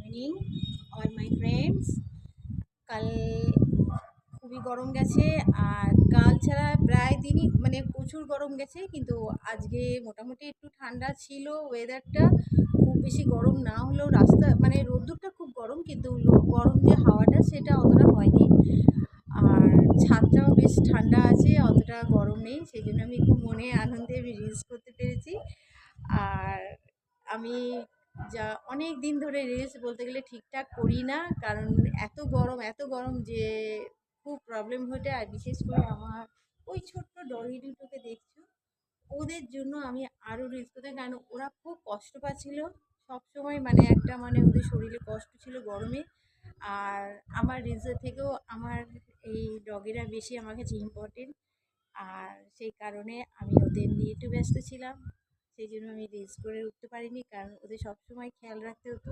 Evening all my friends. কাল খুবই গরম গেছে, আর কাল ছাড়া প্রায় দিনই মানে প্রচুর গরম গেছে, কিন্তু আজকে মোটামুটি একটু ঠান্ডা ছিল ওয়েদারটা। খুব বেশি গরম না হলেও রাস্তা মানে রোদ্দুরটা খুব গরম, কিন্তু গরম যে হাওয়াটা সেটা অতটা হয়নি। আর ছাদটাও বেশ ঠান্ডা আছে, অতটা গরম নেই, সেই জন্য আমি খুব মনে আনন্দে আমি রিলস করতে পেরেছি। আর আমি যা অনেক দিন ধরে রিলস বলতে গেলে ঠিকঠাক করি না, কারণ এত গরম যে খুব প্রবলেম ঘটে। আর বিশেষ করে আমার ওই ছোট্ট ডগি দুটোকে দেখছো, ওদের জন্য আমি আরও রিলস করতে, কারণ ওরা খুব কষ্ট পাচ্ছিল সবসময়, মানে একটা মানে ওদের শরীরে কষ্ট ছিল গরমে। আর আমার রিলসের থেকেও আমার এই ডগেরা বেশি আমার কাছে ইম্পর্টেন্ট। আর সেই কারণে আমি ওদের নিয়ে একটু ব্যস্ত ছিলাম, সেই জন্য আমি রিলস করে উঠতে পারিনি, কারণ ওদের সবসময় খেয়াল রাখতে হতো।